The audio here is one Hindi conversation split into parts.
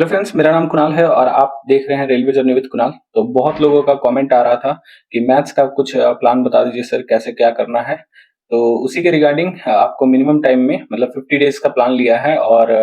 हेलो फ्रेंड्स, मेरा नाम कुणाल है और आप देख रहे हैं रेलवे जर्नी विद कुणाल। तो बहुत लोगों का कमेंट आ रहा था कि मैथ्स का कुछ प्लान बता दीजिए सर, कैसे क्या करना है। तो उसी के रिगार्डिंग आपको मिनिमम टाइम में मतलब 50 डेज का प्लान लिया है और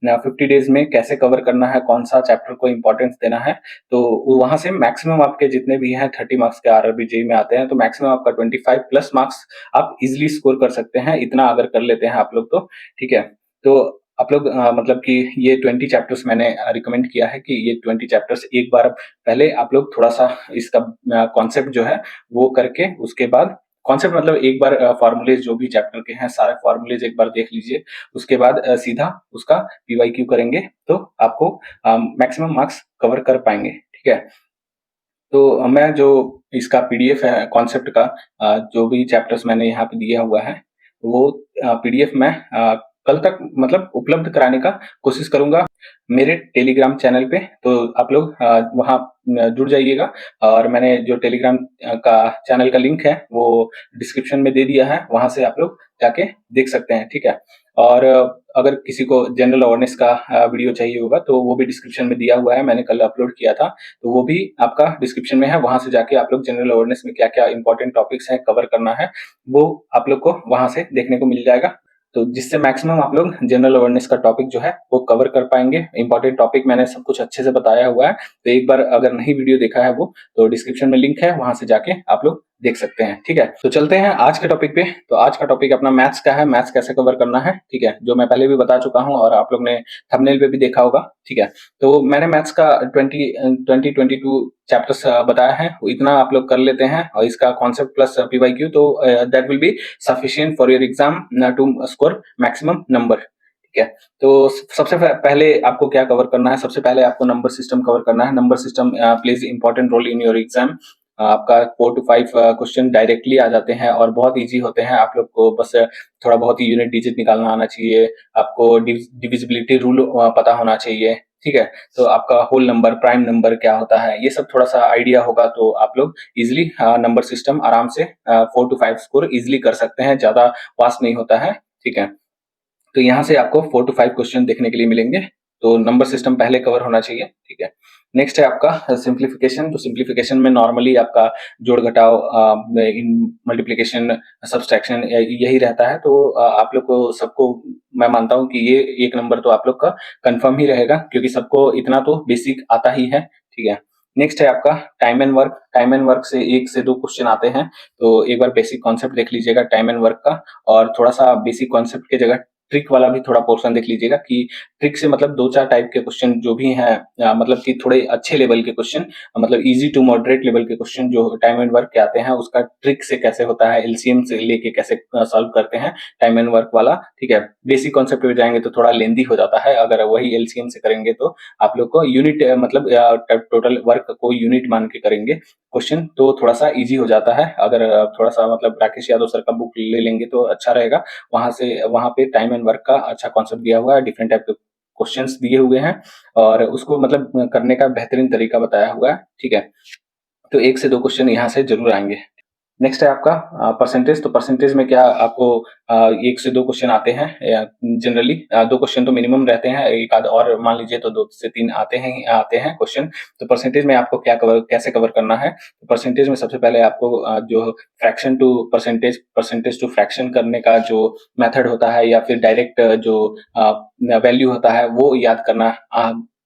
50 डेज में कैसे कवर करना है, कौन सा चैप्टर को इम्पोर्टेंस देना है। तो वहां से मैक्सिमम आपके जितने भी हैं 30 मार्क्स के आरआरबी जेई में आते हैं, तो मैक्सिमम आपका 25 प्लस मार्क्स आप इजिली स्कोर कर सकते हैं। इतना अगर कर लेते हैं आप लोग तो ठीक है। तो आप लोग मतलब कि ये 20 चैप्टर्स मैंने रिकमेंड किया है कि ये 20 चैप्टर्स एक बार पहले आप लोग थोड़ा-सा इसका कॉन्सेप्ट जो है वो करके उसके बाद कॉन्सेप्ट मतलब एक बार फ़ॉर्मूलेज़ जो भी चैप्टर के हैं सारे फ़ॉर्मूलेज़ एक बार देख लीजिए। उसके बाद सीधा उसका पीवाईक्यू करेंगे तो आपको मैक्सिमम मार्क्स कवर कर पाएँगे, ठीक है? तो मैं जो इसका पीडीएफ है कॉन्सेप्ट का, जो भी चैप्टर्स मैंने यहाँ पे दिया हुआ है, वो पीडीएफ मैं कल तक मतलब उपलब्ध कराने का कोशिश करूँगा मेरे टेलीग्राम चैनल पे। तो आप लोग वहाँ जुड़ जाइएगा और मैंने जो टेलीग्राम का चैनल का लिंक है वो डिस्क्रिप्शन में दे दिया है, वहाँ से आप लोग जाके देख सकते हैं, ठीक है? और अगर किसी को जनरल अवेयरनेस का वीडियो चाहिए होगा तो वो भी डिस्क्रिप्शन में दिया हुआ है, मैंने कल अपलोड किया था। तो वो भी आपका डिस्क्रिप्शन में है, वहां से जाके आप लोग जनरल अवेयरनेस में क्या क्या इंपॉर्टेंट टॉपिक्स हैं कवर करना है वो आप लोग को वहां से देखने को मिल जाएगा। तो जिससे मैक्सिमम आप लोग जनरल अवेयरनेस का टॉपिक जो है वो कवर कर पाएंगे। इंपॉर्टेंट टॉपिक मैंने सब कुछ अच्छे से बताया हुआ है, तो एक बार अगर नहीं वीडियो देखा है वो तो डिस्क्रिप्शन में लिंक है, वहां से जाके आप लोग देख सकते हैं, ठीक है। तो चलते हैं आज के टॉपिक पे। तो आज का टॉपिक अपना मैथ्स का है, मैथ्स कैसे कवर करना है, ठीक है, जो मैं पहले भी बता चुका हूँ और आप लोग ने थंबनेल पे भी देखा होगा, ठीक है। तो मैंने मैथ्स का 22 चैप्टर्स बताया है, वो इतना आप लोग कर लेते हैं और इसका कॉन्सेप्ट प्लस पीवाईक्यू, तो that will be sufficient for your exam to score maximum number, ठीक है। तो सबसे पहले आपको क्या कवर करना है, सबसे पहले आपको नंबर सिस्टम कवर करना है। Number system plays important role in your exam. आपका 4 to 5 क्वेश्चन डायरेक्टली आ जाते हैं और बहुत इजी होते हैं। आप लोग को बस थोड़ा बहुत ही यूनिट डिजिट निकालना आना चाहिए, आपको डिविजिबिलिटी रूल पता होना चाहिए, ठीक है। तो आपका होल नंबर, प्राइम नंबर क्या होता है, ये सब थोड़ा सा आइडिया होगा तो आप लोग इजिली नंबर सिस्टम आराम से 4 to 5 स्कोर इजिली कर सकते हैं, ज्यादा वास्ट नहीं होता है, ठीक है। तो यहाँ से आपको 4 to 5 क्वेश्चन देखने के लिए मिलेंगे। तो नंबर सिस्टम पहले कवर होना चाहिए, ठीक है। नेक्स्ट है आपका सिंप्लीफिकेशन। तो सिंप्लीफिकेशन में नॉर्मली आपका जोड़ घटाव, इन मल्टीप्लिकेशन, सब्सट्रैक्शन यही रहता है। तो आप लोग को सबको मैं मानता हूँ कि ये एक नंबर तो आप लोग का कंफर्म ही रहेगा, क्योंकि सबको इतना तो बेसिक आता ही है, ठीक है। नेक्स्ट है आपका time and work. Time and work से 1 से 2 क्वेश्चन आते हैं, तो एक बार बेसिक कॉन्सेप्ट देख लीजिएगा टाइम एंड वर्क का, और थोड़ा सा बेसिक कॉन्सेप्ट की जगह ट्रिक वाला भी थोड़ा पोर्शन देख लीजिएगा कि ट्रिक से मतलब 2-4 टाइप के क्वेश्चन जो भी हैं, मतलब कि थोड़े अच्छे लेवल के क्वेश्चन, मतलब इजी टू मॉडरेट लेवल के क्वेश्चन जो टाइम एंड वर्क के आते हैं, उसका ट्रिक से कैसे होता है, एलसीएम से लेके कैसे सॉल्व करते हैं टाइम एंड वर्क वाला, ठीक है। बेसिक कॉन्सेप्ट पे जाएंगे तो थोड़ा लेंदी हो जाता है, अगर वही एलसीएम से करेंगे तो आप लोग को यूनिट मतलब टोटल वर्क को यूनिट मान के करेंगे क्वेश्चन तो थोड़ा सा इजी हो जाता है। अगर थोड़ा सा मतलब राकेश यादव सर का बुक ले लेंगे तो अच्छा रहेगा, वहां पे टाइम एंड वर्क का अच्छा कॉन्सेप्ट दिया हुआ है, डिफरेंट टाइप के क्वेश्चंस दिए हुए हैं और उसको मतलब करने का बेहतरीन तरीका बताया हुआ है, ठीक है। तो 1 से 2 क्वेश्चन यहाँ से जरूर आएंगे। नेक्स्ट है आपका परसेंटेज। तो परसेंटेज में क्या आपको 1 से 2 क्वेश्चन आते हैं जनरली, 2 क्वेश्चन तो मिनिमम रहते हैं, एक आध और मान लीजिए तो 2 से 3 आते हैं क्वेश्चन। तो परसेंटेज में आपको कैसे कवर करना है, तो परसेंटेज में सबसे पहले आपको जो fraction to percentage, percentage to fraction करने का जो मेथड होता है या फिर डायरेक्ट जो वैल्यू होता है वो याद करना,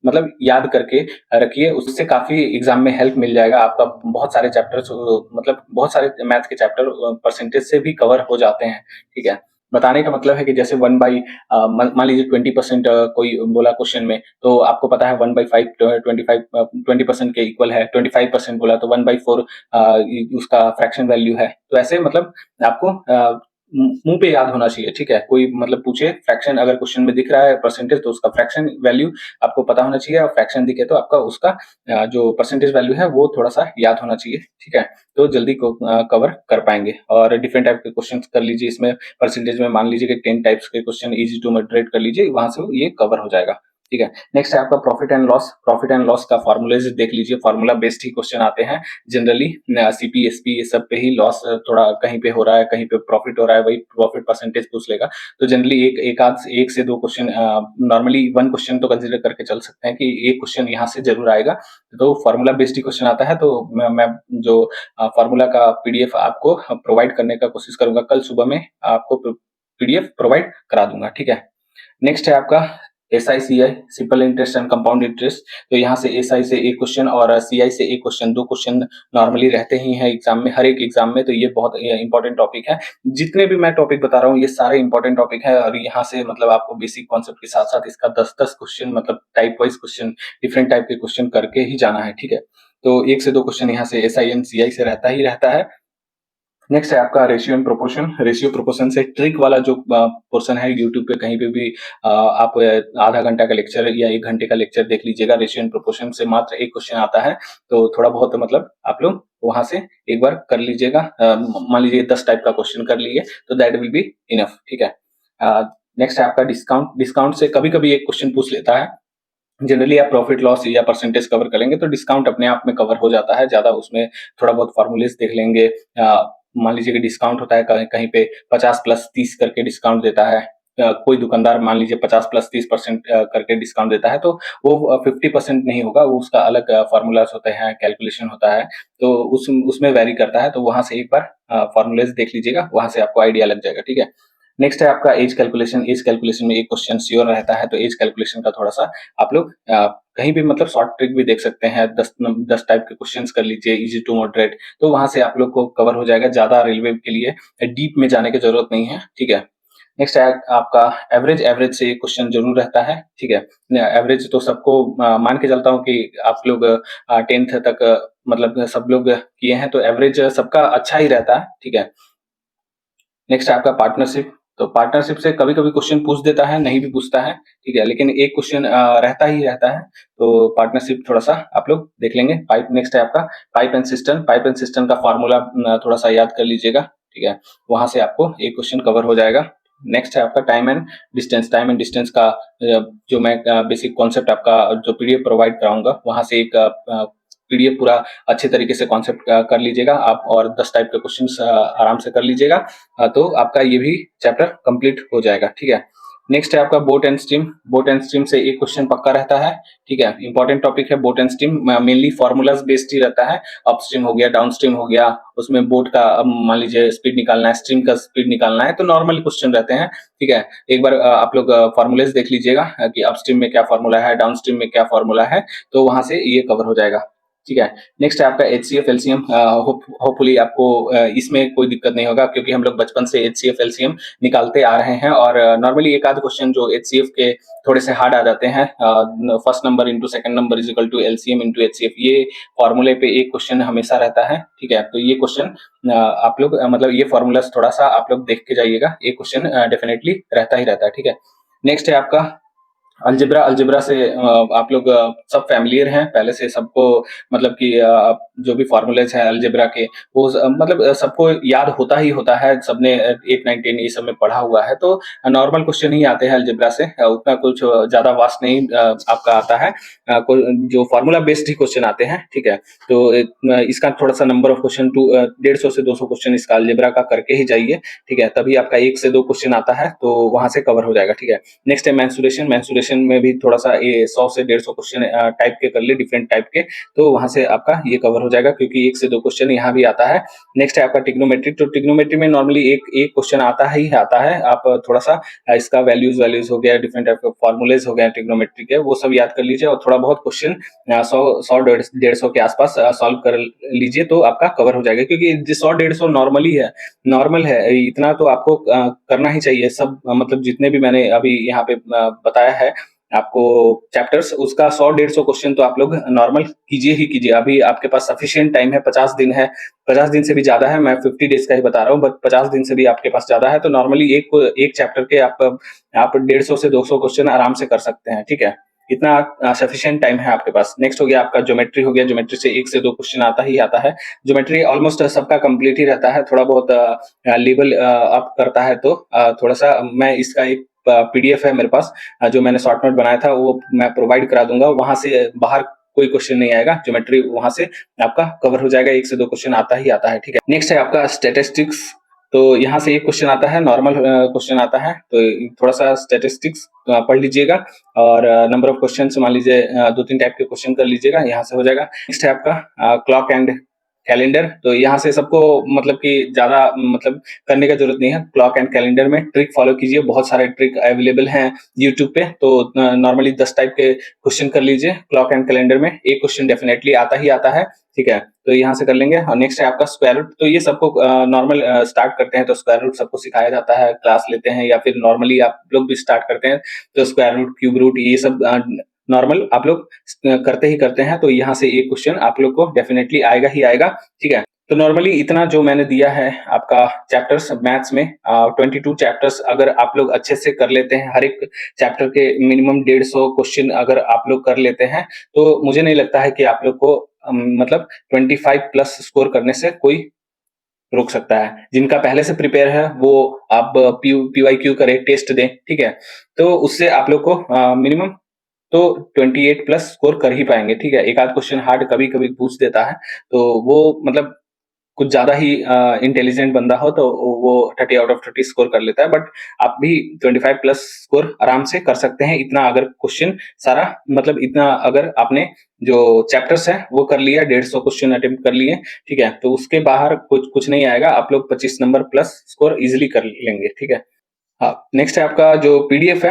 मतलब याद करके रखिए, उससे काफी एग्जाम में हेल्प मिल जाएगा। आपका बहुत सारे चैप्टर्स मतलब बहुत सारे मैथ के चैप्टर परसेंटेज से भी कवर हो जाते हैं, ठीक है। बताने का मतलब है कि जैसे 1/, मान लीजिए 20% कोई बोला क्वेश्चन में, तो आपको पता है 1/5 20% के इक्वल है, 25% बोला तो 1/4 उसका फ्रैक्शन वैल्यू है। तो ऐसे मतलब आपको मुंह पे याद होना चाहिए, ठीक है। कोई मतलब पूछे फ्रैक्शन, अगर क्वेश्चन में दिख रहा है परसेंटेज तो उसका फ्रैक्शन वैल्यू आपको पता होना चाहिए, और फ्रैक्शन दिखे तो आपका उसका जो परसेंटेज वैल्यू है वो थोड़ा सा याद होना चाहिए, ठीक है। तो जल्दी को कवर कर पाएंगे। और डिफरेंट टाइप के क्वेश्चन कर लीजिए इसमें, परसेंटेज में मान लीजिए कि 10 टाइप्स के क्वेश्चन इजी टू मॉडरेट कर लीजिए, वहां से ये कवर हो जाएगा। ठीक है। नेक्स्ट है आपका profit and loss. Profit and loss का फॉर्मूलाज देख लीजिए, फॉर्मूला बेस्ड ही क्वेश्चन आते हैं जनरली। सीपी एसपी ये सब पे ही लॉस थोड़ा कहीं पे हो रहा है, कहीं पे प्रॉफिट हो रहा है, वही प्रॉफिट परसेंटेज पूछ लेगा। तो जनरली एक से दो क्वेश्चन, नॉर्मली वन क्वेश्चन तो कंसिडर करके चल सकते हैं कि एक क्वेश्चन यहाँ से जरूर आएगा। तो फॉर्मूला बेस्ड ही क्वेश्चन आता है। तो मैं जो फॉर्मूला का पीडीएफ आपको प्रोवाइड करने का कोशिश करूंगा, कल सुबह में आपको पीडीएफ प्रोवाइड करा दूंगा। ठीक है। नेक्स्ट है आपका SI CI, simple interest and compound interest. तो यहाँ से SI से एक क्वेश्चन और CI से एक क्वेश्चन, दो क्वेश्चन नॉर्मली रहते ही हैं एग्जाम में, हर एक एग्जाम में। तो ये बहुत इंपॉर्टेंट टॉपिक है। जितने भी मैं टॉपिक बता रहा हूँ ये सारे इंपॉर्टेंट टॉपिक है, और यहाँ से मतलब आपको बेसिक कॉन्सेप्ट के साथ साथ इसका 10-10 क्वेश्चन, मतलब type wise question, different type के क्वेश्चन करके ही जाना है। ठीक है। तो एक से दो क्वेश्चन यहाँ से SI एंड CI से रहता ही रहता है। नेक्स्ट है आपका ratio and proportion. Ratio proportion से ट्रिक वाला जो पोर्शन है, यूट्यूब पे कहीं पे भी आप आधा घंटा का लेक्चर या 1 घंटे का लेक्चर देख लीजिएगा, रेशियो एंड प्रोपोर्शन से मात्र एक क्वेश्चन आता है। तो थोड़ा बहुत मतलब आप लोग वहां से एक बार कर लीजिएगा। मान लीजिए 10 टाइप का क्वेश्चन कर लिए तो दैट विल बी इनफ। ठीक है। नेक्स्ट है आपका डिस्काउंट। डिस्काउंट से कभी कभी एक क्वेश्चन पूछ लेता है। जनरली आप प्रॉफिट लॉस या परसेंटेज कवर करेंगे तो डिस्काउंट अपने आप में कवर हो जाता है, ज्यादा उसमें थोड़ा बहुत फॉर्मूलेस देख लेंगे। मान लीजिए कि डिस्काउंट होता है कहीं पे 50+30 करके डिस्काउंट देता है। कोई दुकानदार मान लीजिए 50+30% करके डिस्काउंट देता है, तो वो 50% नहीं होगा, वो उसका अलग फॉर्मूलाज होते हैं, कैलकुलेशन होता है। तो उसमें वेरी करता है। तो वहां से एक बार फॉर्मूलेज देख लीजिएगा, वहां से आपको आइडिया लग जाएगा। ठीक है। नेक्स्ट है आपका एज कैलकुलेशन। एज कैलकुलेशन में एक क्वेश्चन श्योर रहता है, तो एज कैलकुलेशन का थोड़ा सा आप लोग कहीं भी मतलब शॉर्ट ट्रिक भी देख सकते हैं। 10 टाइप के क्वेश्चंस कर लीजिए, इजी टू मॉडरेट, तो वहां से आप लोग को कवर हो जाएगा। ज्यादा रेलवे के लिए डीप में जाने की जरूरत नहीं है। ठीक है। नेक्स्ट है आपका एवरेज। एवरेज से एक क्वेश्चन जरूर रहता है। ठीक है। एवरेज तो सबको मान के चलता हूँ कि आप लोग 10th तक मतलब सब लोग किए हैं, तो एवरेज सबका अच्छा ही रहता है। ठीक है। नेक्स्ट है आपका पार्टनरशिप। तो पार्टनरशिप से कभी कभी क्वेश्चन पूछ देता है, नहीं भी पूछता है। ठीक है। लेकिन एक क्वेश्चन रहता ही रहता है। तो पार्टनरशिप थोड़ा सा आप लोग देख लेंगे। पाइप। नेक्स्ट है आपका pipe and system. Pipe and system का फॉर्मूला थोड़ा सा याद कर लीजिएगा। ठीक है। वहां से आपको एक क्वेश्चन कवर हो जाएगा। नेक्स्ट है आपका time and distance. Time and distance का जो मैं बेसिक कॉन्सेप्ट आपका जो पीडीएफ प्रोवाइड कराऊंगा, वहां से एक पीडीएफ पूरा अच्छे तरीके से कॉन्सेप्ट कर लीजिएगा आप, और 10 टाइप के क्वेश्चंस आराम से कर लीजिएगा। तो आपका ये भी चैप्टर कंप्लीट हो जाएगा। ठीक है। नेक्स्ट है आपका boat and stream. Boat and stream से एक क्वेश्चन पक्का रहता है। ठीक है। इंपॉर्टेंट टॉपिक है boat and stream, mainly formulas based ही रहता है। अपस्ट्रीम हो गया, डाउनस्ट्रीम हो गया, उसमें बोट का मान लीजिए स्पीड निकालना है, स्ट्रीम का स्पीड निकालना है, तो नॉर्मल क्वेश्चन रहते हैं। ठीक है। एक बार आप लोग फॉर्मूलेज देख लीजिएगा कि अपस्ट्रीम में क्या फॉर्मूला है, डाउनस्ट्रीम में क्या फॉर्मूला है, तो वहां से ये कवर हो जाएगा। ठीक है। नेक्स्ट है आपका HCF LCM। होपफुली आपको इसमें कोई दिक्कत नहीं होगा, क्योंकि हम लोग बचपन से HCF LCM निकालते आ रहे हैं। और नॉर्मली एक आध क्वेश्चन जो HCF के थोड़े से हार्ड आ जाते हैं, first number into second number is equal to LCM into HCF, ये फॉर्मूले पे एक क्वेश्चन हमेशा रहता है। ठीक है। तो ये क्वेश्चन आप लोग मतलब ये फॉर्मूला थोड़ा सा आप लोग देख के जाइएगा, एक क्वेश्चन डेफिनेटली रहता ही रहता है। ठीक है। नेक्स्ट है आपका अलजेब्रा। अलजेब्रा से आप लोग सब फैमिलियर हैं पहले से, सबको मतलब कि जो भी फॉर्मूलेज हैं अलजेब्रा के, वो मतलब सबको याद होता ही होता है। सबने 8 9 10 ये सब में पढ़ा हुआ है। तो नॉर्मल क्वेश्चन ही आते हैं अलजेब्रा से, उतना कुछ ज्यादा वास्ट नहीं आपका आता है। जो फॉर्मूला बेस्ड ही क्वेश्चन आते हैं। ठीक है। तो इसका थोड़ा सा नंबर ऑफ क्वेश्चन 150 से 200 क्वेश्चन इसका अलजेब्रा का करके ही जाइए। ठीक है। तभी आपका 1 से 2 क्वेश्चन आता है, तो वहां से कवर हो जाएगा। ठीक है। नेक्स्ट है मेंसुरेशन। मेंसुरेशन में भी थोड़ा सा ये 100 से 150 क्वेश्चन टाइप के कर ले, डिफरेंट टाइप के, तो वहां से आपका ये कवर हो जाएगा, क्योंकि 1 से 2 क्वेश्चन यहाँ भी आता है। नेक्स्ट है आपका टिग्नोमेट्री। तो टिग्नोमेट्री में नॉर्मली एक क्वेश्चन आता ही आता है। आप थोड़ा सा इसका वैल्यूज हो गया, डिफरेंट टाइप के फॉर्मूलेज हो गया टिग्नोमेट्री के, वो सब याद कर लीजिए, और थोड़ा बहुत क्वेश्चन 100 150 के आसपास सॉल्व कर लीजिए, तो आपका कवर हो जाएगा। क्योंकि 100 150 नॉर्मली है, नॉर्मल है, इतना तो आपको करना ही चाहिए। सब मतलब जितने भी मैंने अभी यहाँ पे बताया है आपको चैप्टर्स, उसका 100 150 क्वेश्चन तो आप लोग नॉर्मल कीजिए ही कीजिए। अभी आपके पास सफिशिएंट टाइम है, 50 दिन है, 50 दिन से भी ज्यादा है। मैं 50 डेज का ही बता रहा हूँ, बट 50 दिन से भी आपके पास ज्यादा है। तो नॉर्मली एक चैप्टर के आप 150 से 200 क्वेश्चन आराम से कर सकते हैं। ठीक है। इतना सफिशिएंट टाइम है आपके पास। नेक्स्ट हो गया आपका ज्योमेट्री हो गया, ज्योमेट्री से 1 से 2 क्वेश्चन आता ही आता है। ज्योमेट्री ऑलमोस्ट सबका कंप्लीट ही रहता है, थोड़ा बहुत लेवल अप करता है तो थोड़ा-सा मैं इसका एक पीडीएफ है मेरे पास, जो मैंने शॉर्ट नोट बनाया था वो मैं प्रोवाइड करा दूँगा, वहाँ से बाहर कोई क्वेश्चन नहीं आएगा, ज्योमेट्री वहाँ से आपका कवर हो जाएगा, 1 से 2 क्वेश्चन आता ही आता है, ठीक है। नेक्स्ट है आपका स्टैटिस्टिक्स, तो यहाँ से एक क्वेश्चन आता है, नॉर्मल क्वेश्चन आता है, तो थोड़ा-सा स्टैटिस्टिक्स पढ़ लीजिएगा और नंबर ऑफ क्वेश्चंस मान लीजिए 2-3 टाइप के क्वेश्चन कर लीजिएगा, यहाँ से हो जाएगा। नेक्स्ट है आपका क्लॉक एंड कैलेंडर, तो यहाँ से सबको मतलब कि ज़्यादा मतलब करने का जरूरत नहीं है। क्लॉक एंड कैलेंडर में ट्रिक फॉलो कीजिए, बहुत सारे ट्रिक अवेलेबल हैं यूट्यूब पे, तो नॉर्मली 10 टाइप के क्वेश्चन कर लीजिए क्लॉक एंड कैलेंडर में, एक क्वेश्चन डेफिनेटली आता ही आता है, ठीक है। तो यहाँ से कर लेंगे। और नेक्स्ट है आपका स्क्वायर रूट, तो ये सबको नॉर्मल स्टार्ट करते हैं तो स्क्वायर रूट सबको सिखाया जाता है, क्लास लेते हैं या फिर नॉर्मली आप लोग भी स्टार्ट करते हैं तो स्क्वायर रूट, क्यूब रूट, ये सब नॉर्मल आप लोग करते ही करते हैं, तो यहाँ से एक क्वेश्चन आप लोग को डेफिनेटली आएगा ही आएगा, ठीक है। तो नॉर्मली इतना जो मैंने दिया है आपका चैप्टर्स मैथ्स में 22 चैप्टर्स अगर आप लोग अच्छे से कर लेते हैं, हर एक चैप्टर के मिनिमम 150 क्वेश्चन अगर आप लोग कर लेते हैं, तो मुझे नहीं लगता है कि आप लोग को मतलब 25 प्लस स्कोर करने से कोई रोक सकता है। जिनका पहले से प्रिपेयर है वो आप पीवाईक्यू करें, टेस्ट दें, ठीक है। तो उससे आप लोग को मिनिमम तो 28 प्लस स्कोर कर ही पाएंगे, ठीक है। एक आध क्वेश्चन हार्ड कभी कभी पूछ देता है, तो वो मतलब कुछ ज्यादा ही इंटेलिजेंट बंदा हो तो वो 30 आउट ऑफ 30 स्कोर कर लेता है, बट आप भी 25 प्लस स्कोर आराम से कर सकते हैं, इतना अगर क्वेश्चन सारा मतलब इतना अगर आपने जो चैप्टर्स है वो कर लिया, 150 क्वेश्चन अटेम्प्ट कर लिए, ठीक है, तो उसके बाहर कुछ कुछ नहीं आएगा, आप लोग 25 नंबर प्लस स्कोर इजिली कर लेंगे, ठीक है। हाँ, नेक्स्ट है आपका जो पीडीएफ है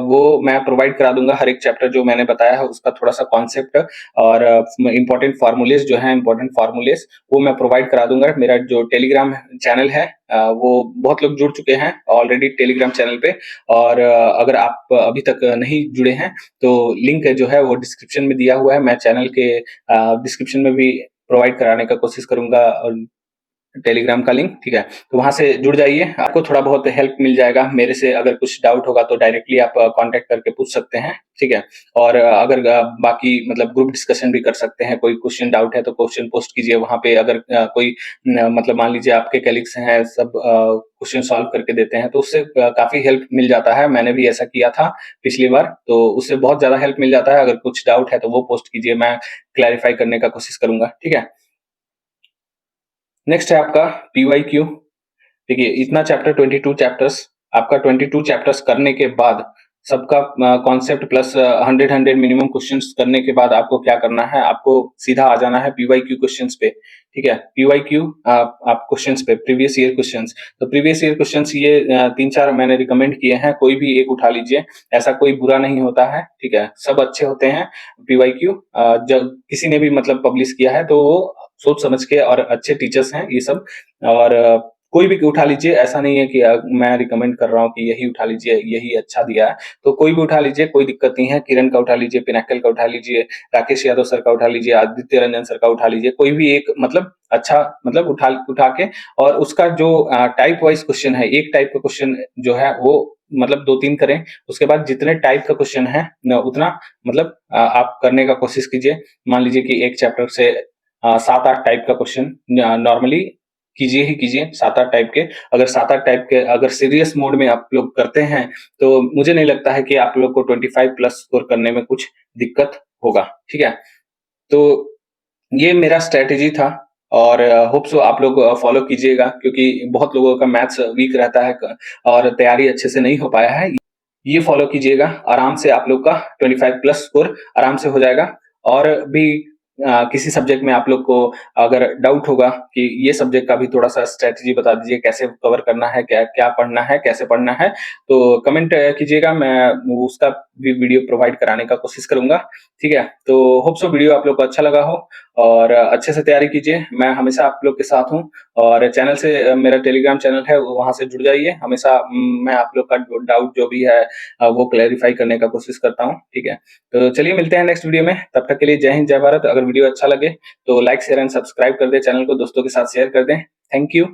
वो मैं प्रोवाइड करा दूंगा, हर एक चैप्टर जो मैंने बताया है उसका थोड़ा सा कॉन्सेप्ट और इंपॉर्टेंट फार्मूलेज जो है, इंपॉर्टेंट फार्मूलेज वो मैं प्रोवाइड करा दूंगा। मेरा जो टेलीग्राम चैनल है वो बहुत लोग जुड़ चुके हैं ऑलरेडी टेलीग्राम चैनल पे, और अगर आप अभी तक नहीं जुड़े हैं तो लिंक जो है वो डिस्क्रिप्शन में दिया हुआ है, मैं चैनल के डिस्क्रिप्शन में भी प्रोवाइड कराने का कोशिश करूंगा और टेलीग्राम का लिंक, ठीक है। तो वहां से जुड़ जाइए, आपको थोड़ा बहुत हेल्प मिल जाएगा मेरे से, अगर कुछ डाउट होगा तो डायरेक्टली आप कांटेक्ट करके पूछ सकते हैं, ठीक है। और अगर बाकी मतलब ग्रुप डिस्कशन भी कर सकते हैं, कोई क्वेश्चन डाउट है तो क्वेश्चन पोस्ट कीजिए वहां पे, अगर कोई मतलब मान लीजिए आपके कलीग्स हैं सब क्वेश्चन सॉल्व करके देते हैं तो उससे काफी हेल्प मिल जाता है, मैंने भी ऐसा किया था पिछली बार, तो उससे बहुत ज्यादा हेल्प मिल जाता है। अगर कुछ डाउट है तो वो पोस्ट कीजिए, मैं क्लैरिफाई करने का कोशिश करूंगा, ठीक है। नेक्स्ट है आपका पीवाईक्यू, देखिए इतना चैप्टर 22 चैप्टर्स, आपका 22 चैप्टर्स करने के बाद सबका कॉन्सेप्ट प्लस 100 मिनिमम क्वेश्चंस करने के बाद आपको क्या करना है, आपको सीधा आ जाना है पीवाईक्यू क्वेश्चंस पे, ठीक है। पीवाईक्यू आप क्वेश्चंस पे, प्रीवियस ईयर क्वेश्चंस, तो प्रीवियस ईयर क्वेश्चंस ये 3-4 मैंने रिकमेंड किए हैं, कोई भी एक उठा लीजिए, ऐसा कोई बुरा नहीं होता है, ठीक है, सब अच्छे होते हैं। पीवाईक्यू जब किसी ने भी मतलब पब्लिश किया है तो वो सोच समझ के, और अच्छे टीचर्स हैं ये सब, और कोई भी उठा लीजिए, ऐसा नहीं है कि मैं रिकमेंड कर रहा हूँ कि यही उठा लीजिए, यही अच्छा दिया है, तो कोई भी उठा लीजिए, कोई दिक्कत नहीं है। किरण का उठा लीजिए, पिनाकल का उठा लीजिए, राकेश यादव सर का उठा लीजिए, आदित्य रंजन सर का उठा लीजिए, कोई भी एक मतलब अच्छा मतलब उठा के, और उसका जो टाइप वाइज क्वेश्चन है, एक टाइप का क्वेश्चन जो है वो मतलब 2-3 करें, उसके बाद जितने टाइप का क्वेश्चन है उतना मतलब आप करने का कोशिश कीजिए। मान लीजिए कि एक चैप्टर से 7-8 टाइप का क्वेश्चन नॉर्मली कीजिए ही कीजिए, 7-8 टाइप के। अगर 7-8 टाइप के अगर सीरियस मोड में आप लोग करते हैं तो मुझे नहीं लगता है कि आप लोग को 25 प्लस स्कोर करने में कुछ दिक्कत होगा, ठीक है। तो ये मेरा स्ट्रेटेजी था, और होप सो आप लोग फॉलो कीजिएगा, क्योंकि बहुत लोगों का मैथ्स वीक रहता है और तैयारी अच्छे से नहीं हो पाया है। ये फॉलो कीजिएगा, आराम से आप लोग का 25 प्लस स्कोर आराम से हो जाएगा। और भी किसी सब्जेक्ट में आप लोग को अगर डाउट होगा कि ये सब्जेक्ट का भी थोड़ा सा स्ट्रेटजी बता दीजिए, कैसे कवर करना है, क्या क्या पढ़ना है, कैसे पढ़ना है, तो कमेंट कीजिएगा, मैं उसका भी वीडियो प्रोवाइड कराने का कोशिश करूंगा, ठीक है। तो होप सो वीडियो आप लोग को अच्छा लगा हो, और अच्छे से तैयारी कीजिए, मैं हमेशा आप लोग के साथ हूँ। और चैनल से मेरा टेलीग्राम चैनल है वहां से जुड़ जाइए, हमेशा मैं आप लोग का डाउट जो भी है वो क्लैरिफाई करने का कोशिश करता हूँ, ठीक है। तो चलिए मिलते हैं नेक्स्ट वीडियो में, तब तक के लिए जय हिंद जय भारत। अगर वीडियो अच्छा लगे तो लाइक शेयर एंड सब्सक्राइब कर दे, चैनल को दोस्तों के साथ शेयर कर दें। Thank you.